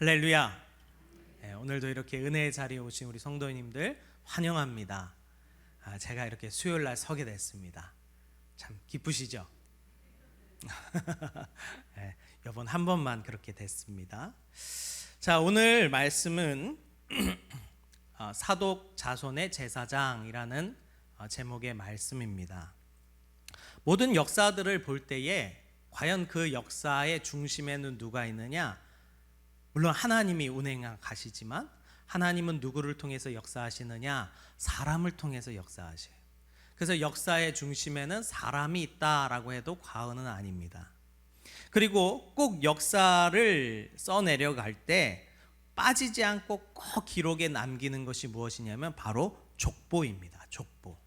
할렐루야. 오늘도 이렇게 은혜의 자리에 오신 우리 성도님들 환영합니다. 제가 이렇게 수요일 날 서게 됐습니다. 참 기쁘시죠? 이번 한 번만 그렇게 됐습니다. 자, 오늘 말씀은 사독 자손의 제사장이라는 제목의 말씀입니다. 모든 역사들을 볼 때에 과연 그 역사의 중심에는 누가 있느냐? 물론 하나님이 운행하시지만 하나님은 누구를 통해서 역사하시느냐? 사람을 통해서 역사하셔요. 그래서 역사의 중심에는 사람이 있다라고 해도 과언은 아닙니다. 그리고 꼭 역사를 써내려갈 때 빠지지 않고 꼭 기록에 남기는 것이 무엇이냐면 바로 족보입니다. 족보.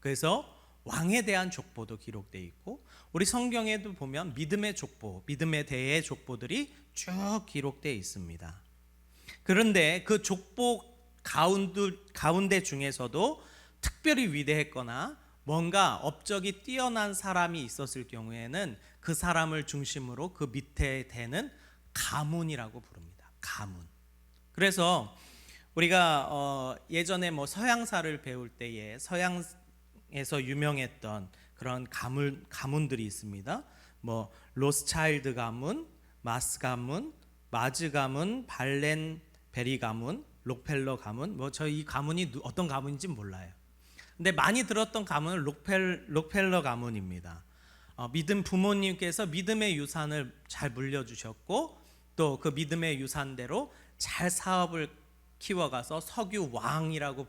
그래서 왕에 대한 족보도 기록되어 있고 우리 성경에도 보면 믿음의 족보, 믿음에 대해 족보들이 쭉 기록되어 있습니다. 그런데 그 족보 가운데 중에서도 특별히 위대했거나 뭔가 업적이 뛰어난 사람이 있었을 경우에는 그 사람을 중심으로 그 밑에 되는 가문이라고 부릅니다. 가문. 그래서 우리가 예전에 서양사를 배울 때에 서양에서 유명했던 그런 가문들이 있습니다. 로스차일드 가문, 마스 가문, 마즈 가문, 발렌베리 가문, 록펠러 가문. 저희 이 가문이 어떤 가문인지 몰라요. 근데 많이 들었던 가문은 록펠러 가문입니다. 부모님께서 믿음의 유산을 잘 물려주셨고 또 그 믿음의 유산대로 잘 사업을 키워가서 석유 왕이라고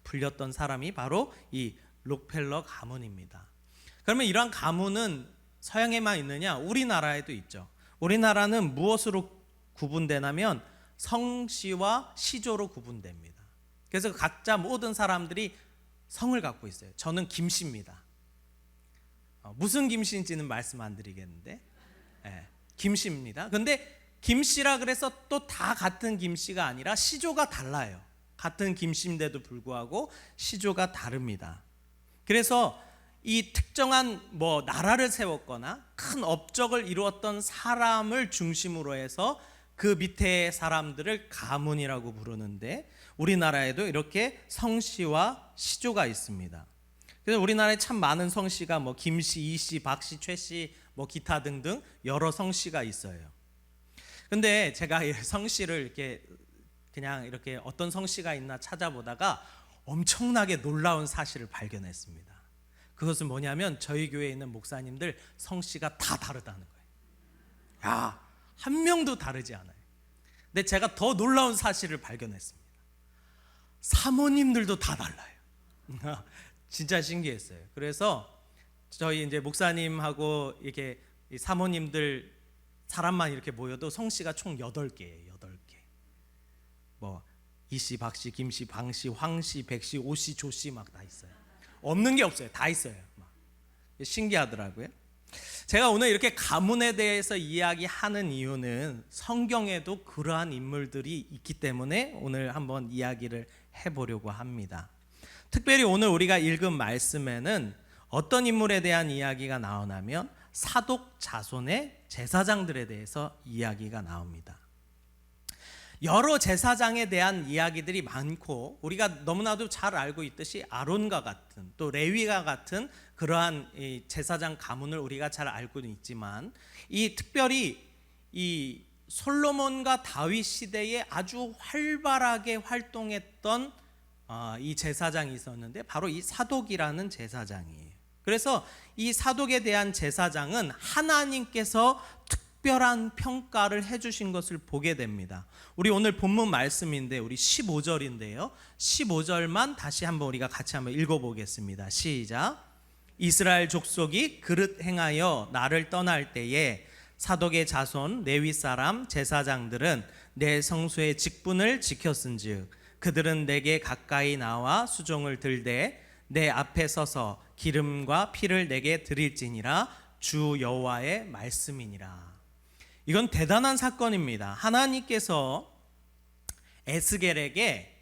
불렸던 사람이 바로 이 록펠러 가문입니다. 그러면 이러한 가문은 서양에만 있느냐? 우리나라에도 있죠. 우리나라는 무엇으로 구분되냐면 성씨와 시조로 구분됩니다. 그래서 각자 모든 사람들이 성을 갖고 있어요. 저는 김씨입니다. 무슨 김씨인지는 말씀 안 드리겠는데 김씨입니다. 근데 김씨라 그래서 또 다 같은 김씨가 아니라 시조가 달라요. 같은 김씨인데도 불구하고 시조가 다릅니다. 그래서 이 특정한 나라를 세웠거나 큰 업적을 이루었던 사람을 중심으로 해서 그 밑에 사람들을 가문이라고 부르는데 우리나라에도 이렇게 성씨와 시조가 있습니다. 그래서 우리나라에 참 많은 성씨가 김씨, 이씨, 박씨, 최씨, 기타 등등 여러 성씨가 있어요. 근데 제가 성씨를 이렇게 어떤 성씨가 있나 찾아보다가 엄청나게 놀라운 사실을 발견했습니다. 그것은 뭐냐면 저희 교회에 있는 목사님들 성씨가 다 다르다는 거예요. 한 명도 다르지 않아요. 근데 제가 더 놀라운 사실을 발견했습니다. 사모님들도 다 달라요. 진짜 신기했어요. 그래서 저희 이제 목사님하고 이렇게 사모님들 사람만 이렇게 모여도 성씨가 총 8개예요. 8개. 이씨, 박씨, 김씨, 방씨, 황씨, 백씨, 오씨, 조씨 막 다 있어요. 없는 게 없어요. 다 있어요. 신기하더라고요. 제가 오늘 이렇게 가문에 대해서 이야기하는 이유는 성경에도 그러한 인물들이 있기 때문에 오늘 한번 이야기를 해보려고 합니다. 특별히 오늘 우리가 읽은 말씀에는 어떤 인물에 대한 이야기가 나오냐면 사독 자손의 제사장들에 대해서 이야기가 나옵니다. 여러 제사장에 대한 이야기들이 많고 우리가 너무나도 잘 알고 있듯이 아론과 같은 또 레위와 같은 그러한 이 제사장 가문을 우리가 잘 알고 있지만 특별히 이 솔로몬과 다윗 시대에 아주 활발하게 활동했던 이 제사장이 있었는데 바로 이 사독이라는 제사장이에요. 그래서 이 사독에 대한 제사장은 하나님께서 특별한 평가를 해주신 것을 보게 됩니다. 우리 오늘 본문 말씀인데 우리 15절인데요 15절만 다시 한번 우리가 같이 한번 읽어보겠습니다. 시작. 이스라엘 족속이 그릇 행하여 나를 떠날 때에 사독의 자손 레위 사람 제사장들은 내 성소의 직분을 지켰은즉 그들은 내게 가까이 나와 수종을 들되 내 앞에 서서 기름과 피를 내게 드릴지니라 주 여호와의 말씀이니라. 이건 대단한 사건입니다. 하나님께서 에스겔에게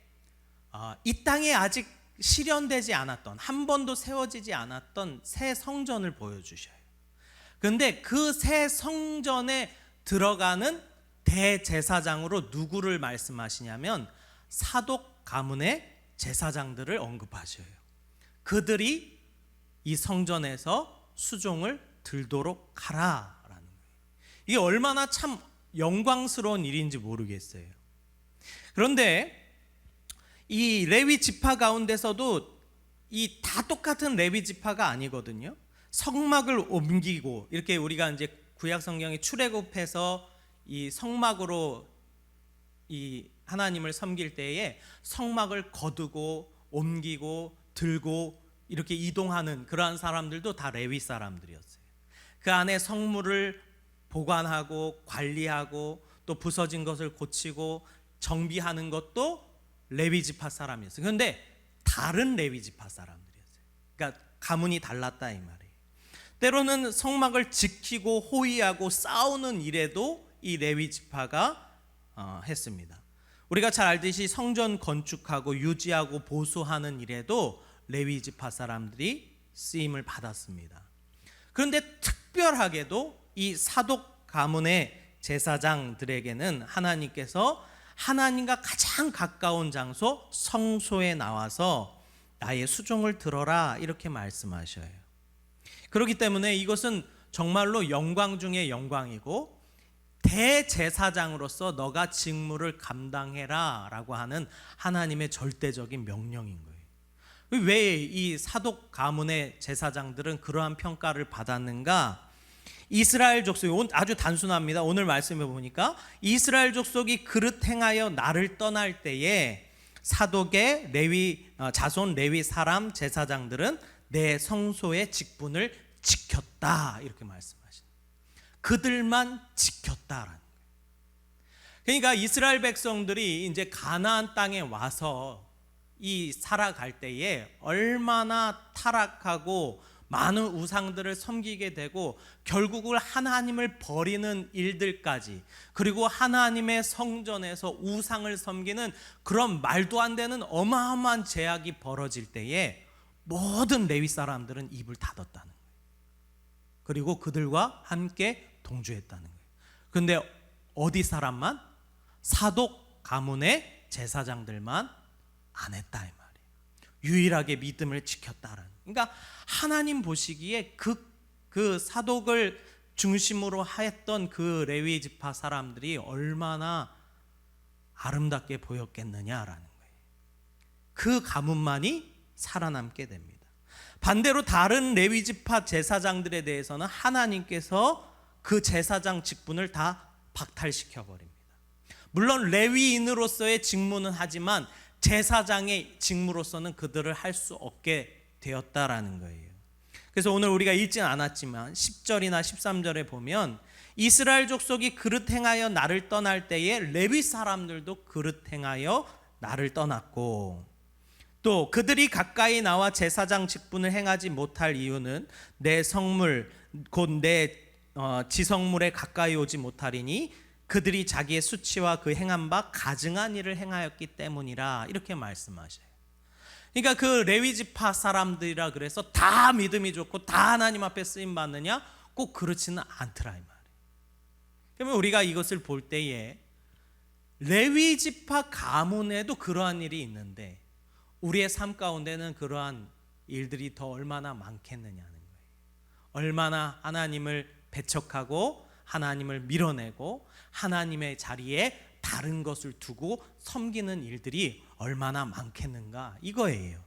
이 땅에 아직 실현되지 않았던 한 번도 세워지지 않았던 새 성전을 보여주셔요. 그런데 그 새 성전에 들어가는 대제사장으로 누구를 말씀하시냐면 사독 가문의 제사장들을 언급하셔요. 그들이 이 성전에서 수종을 들도록 하라라는 거예요. 이게 얼마나 참 영광스러운 일인지 모르겠어요. 그런데 이 레위 지파 가운데서도 이 다 똑같은 레위 지파가 아니거든요. 성막을 옮기고, 이렇게 우리가 이제 구약 성경에 출애굽해서 이 성막으로 이 하나님을 섬길 때에 성막을 거두고 옮기고 들고 이렇게 이동하는 그러한 사람들도 다 레위 사람들이었어요. 그 안에 성물을 보관하고 관리하고 또 부서진 것을 고치고 정비하는 것도 레위 지파 사람이었어요. 그런데 다른 레위 지파 사람들이었어요. 그러니까 가문이 달랐다 이 말이에요. 때로는 성막을 지키고 호위하고 싸우는 일에도 이 레위 지파가 했습니다. 우리가 잘 알듯이 성전 건축하고 유지하고 보수하는 일에도 레위 지파 사람들이 쓰임을 받았습니다. 그런데 특별하게도 이 사독 가문의 제사장들에게는 하나님께서 하나님과 가장 가까운 장소 성소에 나와서 나의 수종을 들어라 이렇게 말씀하셔요. 그렇기 때문에 이것은 정말로 영광 중에 영광이고 대제사장으로서 너가 직무를 감당해라 라고 하는 하나님의 절대적인 명령인 거예요. 왜 이 사독 가문의 제사장들은 그러한 평가를 받았는가? 이스라엘 족속이 아주 단순합니다. 오늘 말씀해 보니까 이스라엘 족속이 그릇 행하여 나를 떠날 때에 사독의 레위 자손 레위 사람 제사장들은 내 성소의 직분을 지켰다 이렇게 말씀하시는 그들만 지켰다라는 거예요. 그러니까 이스라엘 백성들이 이제 가나안 땅에 와서 이 살아갈 때에 얼마나 타락하고 많은 우상들을 섬기게 되고 결국은 하나님을 버리는 일들까지, 그리고 하나님의 성전에서 우상을 섬기는 그런 말도 안 되는 어마어마한 죄악이 벌어질 때에 모든 레위 사람들은 입을 닫았다는 거예요. 그리고 그들과 함께 동조했다는 거예요. 그런데 어디 사람만? 사독 가문의 제사장들만 안 했다 이 말이에요. 유일하게 믿음을 지켰다라는. 그러니까 하나님 보시기에 그 사독을 중심으로 했던 그 레위 지파 사람들이 얼마나 아름답게 보였겠느냐라는 거예요. 그 가문만이 살아남게 됩니다. 반대로 다른 레위 지파 제사장들에 대해서는 하나님께서 그 제사장 직분을 다 박탈시켜 버립니다. 물론 레위인으로서의 직무는 하지만 제사장의 직무로서는 그들을 할 수 없게 되었다라는 거예요. 그래서 오늘 우리가 읽진 않았지만 10절이나 13절에 보면 이스라엘 족속이 그릇 행하여 나를 떠날 때에 레위 사람들도 그릇 행하여 나를 떠났고, 또 그들이 가까이 나와 제사장 직분을 행하지 못할 이유는 내 성물 곧 내 지성물에 가까이 오지 못하리니 그들이 자기의 수치와 그 행한 바 가증한 일을 행하였기 때문이라 이렇게 말씀하셔요. 그러니까 그 레위 지파 사람들이라 그래서 다 믿음이 좋고 다 하나님 앞에 쓰임 받느냐? 꼭 그렇지는 않더라 이 말이에요. 그러면 우리가 이것을 볼 때에 레위 지파 가문에도 그러한 일이 있는데 우리의 삶 가운데는 그러한 일들이 더 얼마나 많겠느냐는 거예요. 얼마나 하나님을 배척하고 하나님을 밀어내고 하나님의 자리에 다른 것을 두고 섬기는 일들이 얼마나 많겠는가 이거예요.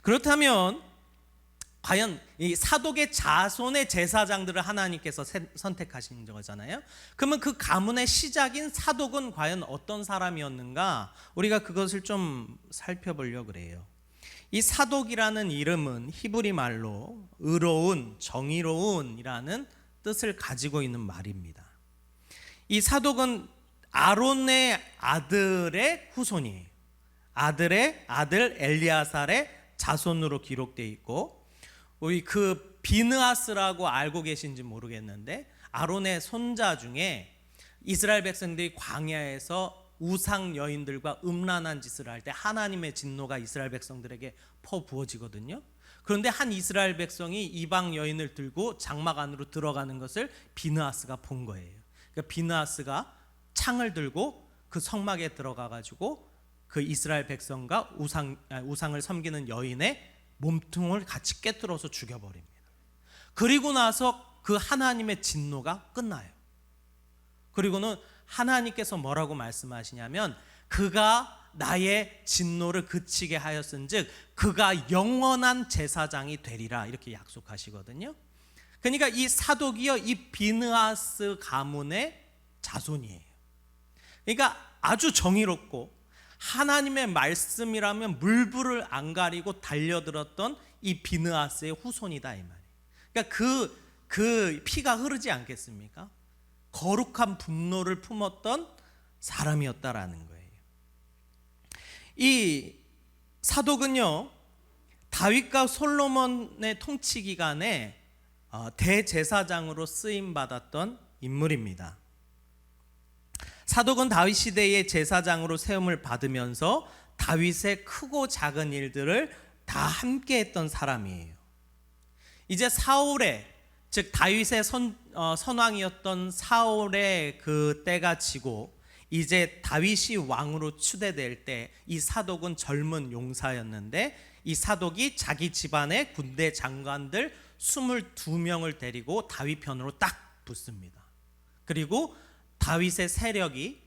그렇다면 과연 이 사독의 자손의 제사장들을 하나님께서 선택하신 거잖아요. 그러면 그 가문의 시작인 사독은 과연 어떤 사람이었는가? 우리가 그것을 좀 살펴보려고 그래요. 이 사독이라는 이름은 히브리 말로 의로운, 정의로운이라는 뜻을 가지고 있는 말입니다. 이 사독은 아론의 아들의 후손이에요. 아들의 아들 엘리아살의 자손으로 기록되어 있고, 우리 그 비느하스라고 알고 계신지 모르겠는데 아론의 손자 중에 이스라엘 백성들이 광야에서 우상 여인들과 음란한 짓을 할 때 하나님의 진노가 이스라엘 백성들에게 퍼부어지거든요. 그런데 한 이스라엘 백성이 이방 여인을 들고 장막 안으로 들어가는 것을 비느하스가 본 거예요. 그러니까 비느하스가 창을 들고 그 성막에 들어가 가지고 그 이스라엘 백성과 우상을 섬기는 여인의 몸통을 같이 깨뜨려서 죽여버립니다. 그리고 나서 그 하나님의 진노가 끝나요. 그리고는 하나님께서 뭐라고 말씀하시냐면 그가 나의 진노를 그치게 하였은즉 그가 영원한 제사장이 되리라 이렇게 약속하시거든요. 그러니까 이 사독이요, 이 비느하스 가문의 자손이에요. 그러니까 아주 정의롭고 하나님의 말씀이라면 물불을 안 가리고 달려들었던 이 비느하스의 후손이다 이 말이에요. 그러니까 그 피가 흐르지 않겠습니까? 거룩한 분노를 품었던 사람이었다라는 거예요. 이 사독은요, 다윗과 솔로몬의 통치 기간에 대제사장으로 쓰임 받았던 인물입니다. 사독은 다윗 시대의 제사장으로 세움을 받으면서 다윗의 크고 작은 일들을 다 함께 했던 사람이에요. 이제 사울의, 즉 다윗의 선왕이었던 사울의 그 때가 지고 이제 다윗이 왕으로 추대될 때 이 사독은 젊은 용사였는데 이 사독이 자기 집안의 군대 장관들 22명을 데리고 다윗 편으로 딱 붙습니다. 그리고 다윗의 세력이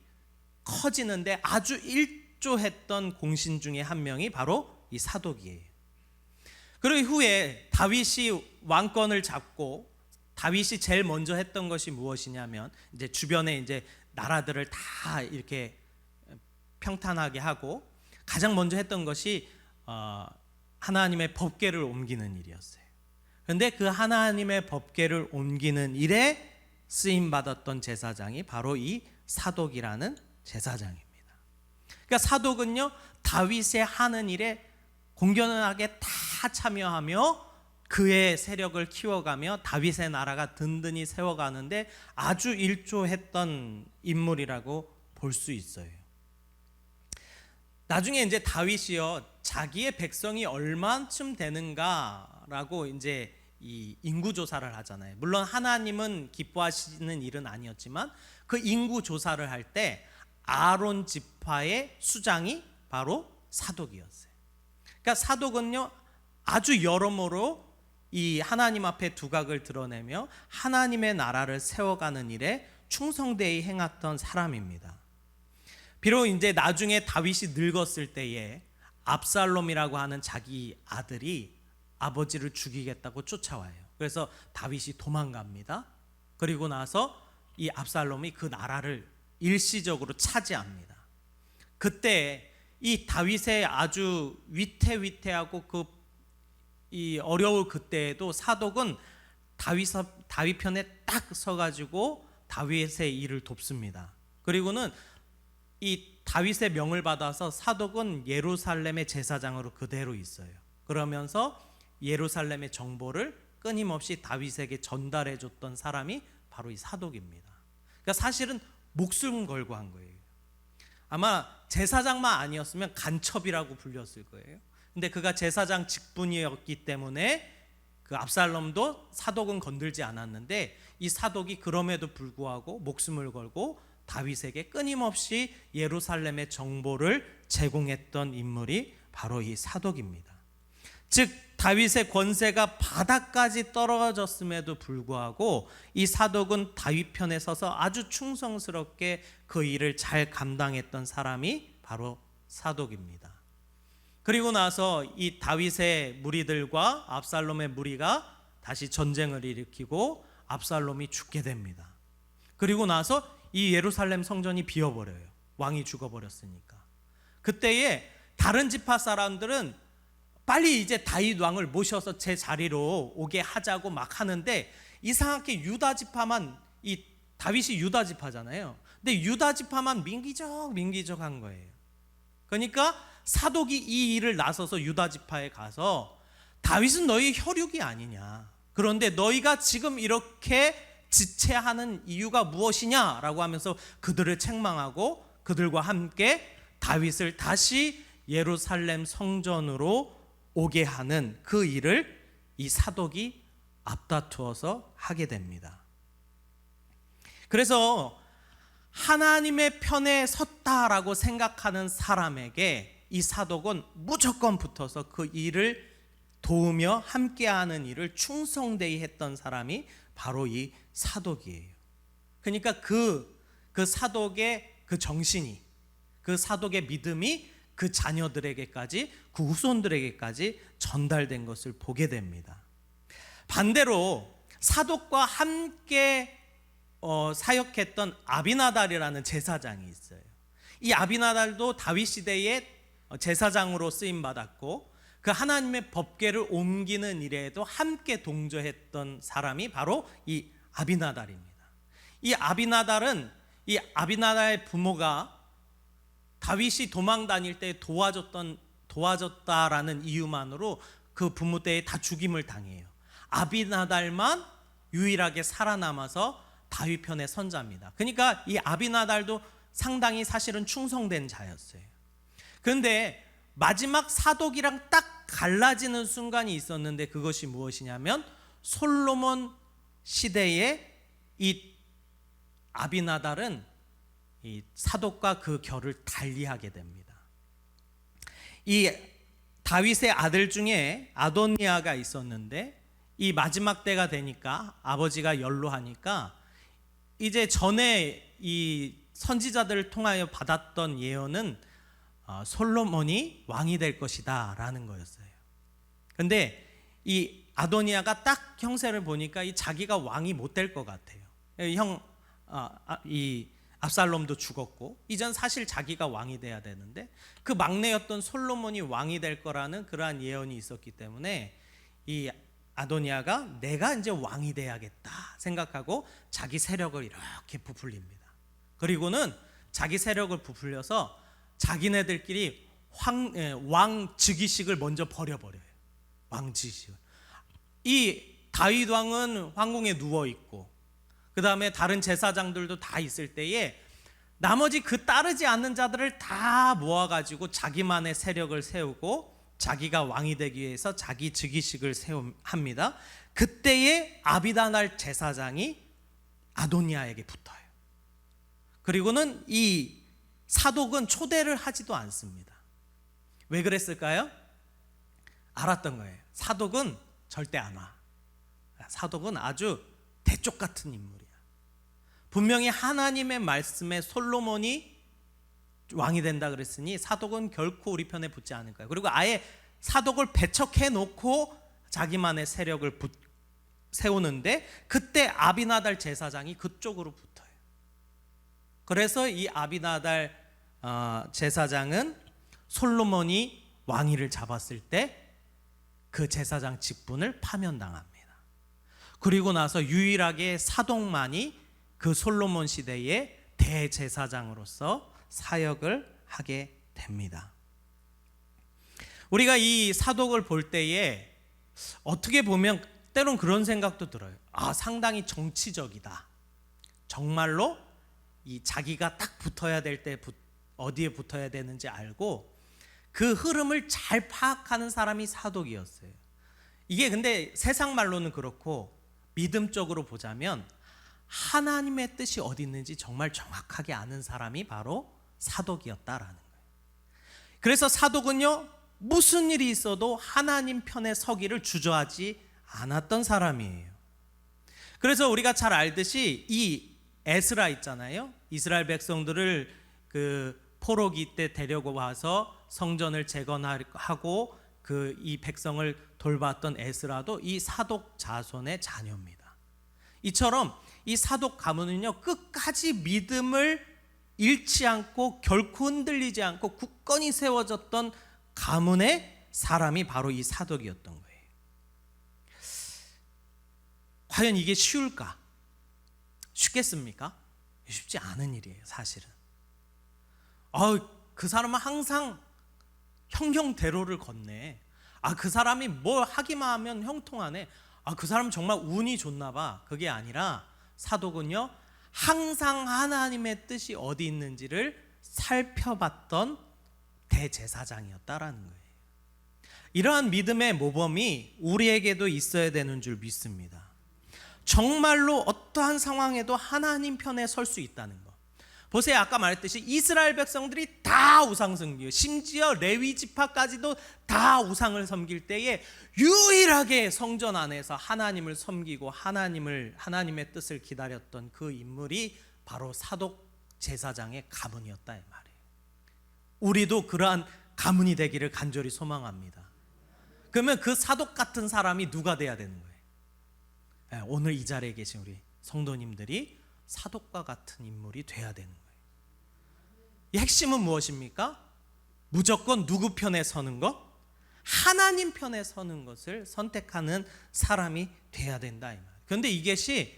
커지는데 아주 일조했던 공신 중에 한 명이 바로 이 사독이에요. 그리고 후에 다윗이 왕권을 잡고 다윗이 제일 먼저 했던 것이 무엇이냐면 이제 주변에 이제 나라들을 다 이렇게 평탄하게 하고 가장 먼저 했던 것이 하나님의 법궤를 옮기는 일이었어요. 그런데 그 하나님의 법궤를 옮기는 일에 쓰임 받았던 제사장이 바로 이 사독이라는 제사장입니다. 그러니까 사독은요, 다윗의 하는 일에 공견하게 다 참여하며 그의 세력을 키워가며 다윗의 나라가 든든히 세워가는데 아주 일조했던 인물이라고 볼 수 있어요. 나중에 이제 다윗이요, 자기의 백성이 얼마쯤 되는가라고 이제 이 인구 조사를 하잖아요. 물론 하나님은 기뻐하시는 일은 아니었지만 그 인구 조사를 할 때 아론 지파의 수장이 바로 사독이었어요. 그러니까 사독은요, 아주 여러모로 이 하나님 앞에 두각을 드러내며 하나님의 나라를 세워가는 일에 충성되이 행했던 사람입니다. 비록 이제 나중에 다윗이 늙었을 때에 압살롬이라고 하는 자기 아들이 아버지를 죽이겠다고 쫓아와요. 그래서 다윗이 도망갑니다. 그리고 나서 이 압살롬이 그 나라를 일시적으로 차지합니다. 그때 이 다윗의 아주 위태위태하고 이 어려울 그때에도 사독은 다윗 편에 딱 서가지고 다윗의 일을 돕습니다. 그리고는 이 다윗의 명을 받아서 사독은 예루살렘의 제사장으로 그대로 있어요. 그러면서 예루살렘의 정보를 끊임없이 다윗에게 전달해 줬던 사람이 바로 이 사독입니다. 그러니까 사실은 목숨 걸고 한 거예요. 아마 제사장만 아니었으면 간첩이라고 불렸을 거예요. 근데 그가 제사장 직분이었기 때문에 그 압살롬도 사독은 건들지 않았는데 이 사독이 그럼에도 불구하고 목숨을 걸고 다윗에게 끊임없이 예루살렘의 정보를 제공했던 인물이 바로 이 사독입니다. 즉 다윗의 권세가 바닥까지 떨어졌음에도 불구하고 이 사독은 다윗 편에 서서 아주 충성스럽게 그 일을 잘 감당했던 사람이 바로 사독입니다. 그리고 나서 이 다윗의 무리들과 압살롬의 무리가 다시 전쟁을 일으키고 압살롬이 죽게 됩니다. 그리고 나서 이 예루살렘 성전이 비어버려요. 왕이 죽어버렸으니까. 그때에 다른 지파 사람들은 빨리 이제 다윗 왕을 모셔서 제 자리로 오게 하자고 막 하는데 이상하게 유다 지파만, 이 다윗이 유다 지파잖아요. 근데 유다 지파만 민기적한 거예요. 그러니까 사독이 이 일을 나서서 유다 지파에 가서 다윗은 너희 혈육이 아니냐, 그런데 너희가 지금 이렇게 지체하는 이유가 무엇이냐라고 하면서 그들을 책망하고 그들과 함께 다윗을 다시 예루살렘 성전으로 오게 하는 그 일을 이 사독이 앞다투어서 하게 됩니다. 그래서 하나님의 편에 섰다라고 생각하는 사람에게 이 사독은 무조건 붙어서 그 일을 도우며 함께하는 일을 충성되이 했던 사람이 바로 이 사독이에요. 그러니까 그 사독의 그 정신이, 그 사독의 믿음이 그 자녀들에게까지, 그 후손들에게까지 전달된 것을 보게 됩니다. 반대로 사독과 함께 사역했던 아비나달이라는 제사장이 있어요. 이 아비나달도 다윗 시대에 제사장으로 쓰임 받았고 그 하나님의 법궤를 옮기는 일에도 함께 동조했던 사람이 바로 이 아비나달입니다. 이 아비나달의 부모가 다윗이 도망 다닐 때 도와줬다라는 이유만으로 그 부모 때에 다 죽임을 당해요. 아비나달만 유일하게 살아남아서 다윗 편의 선자입니다. 그러니까 이 아비나달도 상당히 사실은 충성된 자였어요. 그런데 마지막 사독이랑 딱 갈라지는 순간이 있었는데 그것이 무엇이냐면 솔로몬 시대에 이 아비나달은 이 사독과 그 결을 달리하게 됩니다. 이 다윗의 아들 중에 아도니아가 있었는데 이 마지막 때가 되니까 아버지가 연로하니까 이제 전에 이 선지자들을 통하여 받았던 예언은 솔로몬이 왕이 될 것이다 라는 거였어요. 근데 이 아도니아가 딱 형세를 보니까 이 자기가 왕이 못 될 것 같아요. 이 압살롬도 죽었고 이젠 사실 자기가 왕이 돼야 되는데 그 막내였던 솔로몬이 왕이 될 거라는 그러한 예언이 있었기 때문에 이 아도니아가 내가 이제 왕이 돼야겠다 생각하고 자기 세력을 이렇게 부풀립니다. 그리고는 자기 세력을 부풀려서 자기네들끼리 왕 즉위식을 먼저 벌여버려요. 왕 즉위식을. 이 다윗 왕은 황궁에 누워 있고 그 다음에 다른 제사장들도 다 있을 때에 나머지 그 따르지 않는 자들을 다 모아가지고 자기만의 세력을 세우고 자기가 왕이 되기 위해서 자기 즉위식을 합니다. 그때에 아비나달 제사장이 아도니아에게 붙어요. 그리고는 이 사독은 초대를 하지도 않습니다. 왜 그랬을까요? 알았던 거예요. 사독은 절대 안 와. 사독은 아주 대쪽 같은 인물이야. 분명히 하나님의 말씀에 솔로몬이 왕이 된다 그랬으니 사독은 결코 우리 편에 붙지 않을 거예요. 그리고 아예 사독을 배척해 놓고 자기만의 세력을 세우는데 그때 아비나달 제사장이 그쪽으로 붙어요. 그래서 이 아비나달 제사장은 솔로몬이 왕위를 잡았을 때 그 제사장 직분을 파면당합니다. 그리고 나서 유일하게 사독만이 그 솔로몬 시대의 대제사장으로서 사역을 하게 됩니다. 우리가 이 사독을 볼 때에 어떻게 보면 때론 그런 생각도 들어요. 상당히 정치적이다. 정말로 이 자기가 딱 붙어야 될 때 어디에 붙어야 되는지 알고 그 흐름을 잘 파악하는 사람이 사독이었어요. 이게 근데 세상 말로는 그렇고 믿음적으로 보자면 하나님의 뜻이 어디 있는지 정말 정확하게 아는 사람이 바로 사독이었다라는 거예요. 그래서 사독은요, 무슨 일이 있어도 하나님 편에 서기를 주저하지 않았던 사람이에요. 그래서 우리가 잘 알듯이 이 에스라 있잖아요. 이스라엘 백성들을 그 포로기 때 데려고 와서 성전을 재건하고 이 백성을 돌봤던 에스라도 이 사독 자손의 자녀입니다. 이처럼 이 사독 가문은요, 끝까지 믿음을 잃지 않고 결코 흔들리지 않고 굳건히 세워졌던 가문의 사람이 바로 이 사독이었던 거예요. 과연 이게 쉬울까? 쉽겠습니까? 쉽지 않은 일이에요, 사실은. 그 사람은 항상 형형대로를 걷네. 그 사람이 뭘 하기만 하면 형통하네. 그 사람은 정말 운이 좋나 봐. 그게 아니라 사독은요, 항상 하나님의 뜻이 어디 있는지를 살펴봤던 대제사장이었다라는 거예요. 이러한 믿음의 모범이 우리에게도 있어야 되는 줄 믿습니다. 정말로 어떠한 상황에도 하나님 편에 설 수 있다는 것. 보세요. 아까 말했듯이 이스라엘 백성들이 다 우상 섬기고 심지어 레위 지파까지도 다 우상을 섬길 때에 유일하게 성전 안에서 하나님을 섬기고 하나님의 뜻을 기다렸던 그 인물이 바로 사독 제사장의 가문이었다 이 말이에요. 우리도 그러한 가문이 되기를 간절히 소망합니다. 그러면 그 사독 같은 사람이 누가 돼야 되는 거예요? 오늘 이 자리에 계신 우리 성도님들이 사독과 같은 인물이 돼야 되는 거예요. 이 핵심은 무엇입니까? 무조건 누구 편에 서는 것? 하나님 편에 서는 것을 선택하는 사람이 돼야 된다 이 말이에요. 그런데 이것이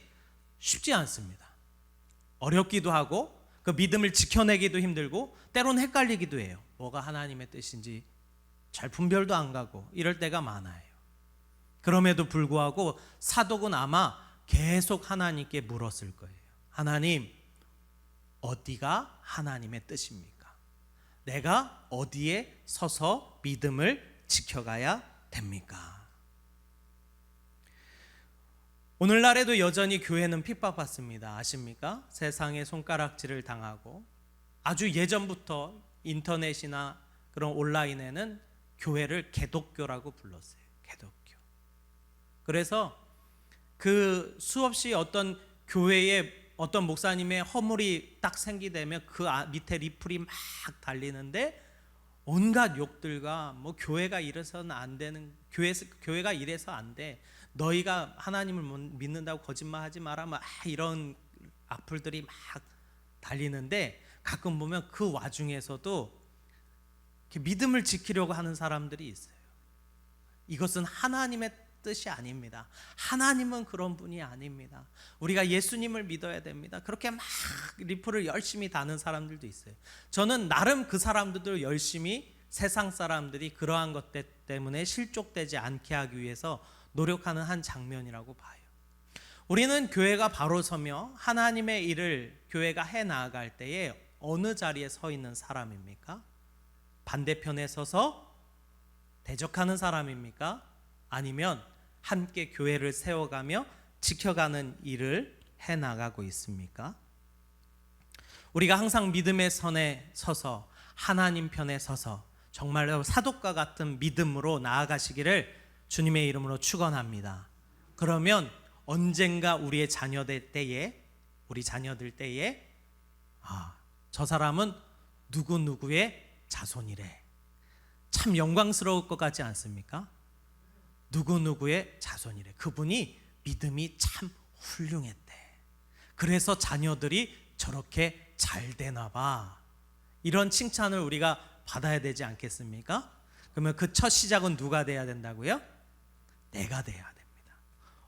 쉽지 않습니다. 어렵기도 하고 그 믿음을 지켜내기도 힘들고 때로는 헷갈리기도 해요. 뭐가 하나님의 뜻인지 잘 분별도 안 가고 이럴 때가 많아요. 그럼에도 불구하고 사독은 아마 계속 하나님께 물었을 거예요. 하나님, 어디가 하나님의 뜻입니까? 내가 어디에 서서 믿음을 지켜가야 됩니까? 오늘날에도 여전히 교회는 핍박받습니다. 아십니까? 세상의 손가락질을 당하고 아주 예전부터 인터넷이나 그런 온라인에는 교회를 개독교라고 불렀어요. 개독교. 그래서 그 수없이 어떤 교회에 어떤 목사님의 허물이 딱 생기되면 그 밑에 리플이 막 달리는데 온갖 욕들과 뭐 교회가 이래서는 안 되는 교회가 이래서 안 돼. 너희가 하나님을 믿는다고 거짓말하지 마라. 막 이런 악플들이 막 달리는데 가끔 보면 그 와중에서도 믿음을 지키려고 하는 사람들이 있어요. 이것은 하나님의 뜻이 아닙니다. 하나님은 그런 분이 아닙니다. 우리가 예수님을 믿어야 됩니다. 그렇게 막 리플을 열심히 다는 사람들도 있어요. 저는 나름 그 사람들도 열심히 세상 사람들이 그러한 것 때문에 실족되지 않게 하기 위해서 노력하는 한 장면이라고 봐요. 우리는 교회가 바로 서며 하나님의 일을 교회가 해 나아갈 때에 어느 자리에 서 있는 사람입니까? 반대편에 서서 대적하는 사람입니까? 아니면 함께 교회를 세워가며 지켜가는 일을 해나가고 있습니까? 우리가 항상 믿음의 선에 서서 하나님 편에 서서 정말로 사독과 같은 믿음으로 나아가시기를 주님의 이름으로 축원합니다. 그러면 언젠가 우리의 자녀들 때에 저 사람은 누구누구의 자손이래. 참 영광스러울 것 같지 않습니까? 누구누구의 자손이래. 그분이 믿음이 참 훌륭했대. 그래서 자녀들이 저렇게 잘 되나 봐. 이런 칭찬을 우리가 받아야 되지 않겠습니까? 그러면 그 첫 시작은 누가 돼야 된다고요? 내가 돼야 됩니다.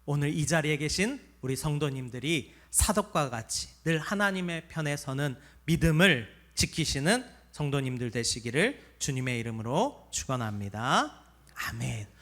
오늘 이 자리에 계신 우리 성도님들이 사독과 같이 늘 하나님의 편에 서는 믿음을 지키시는 성도님들 되시기를 주님의 이름으로 축원합니다. 아멘.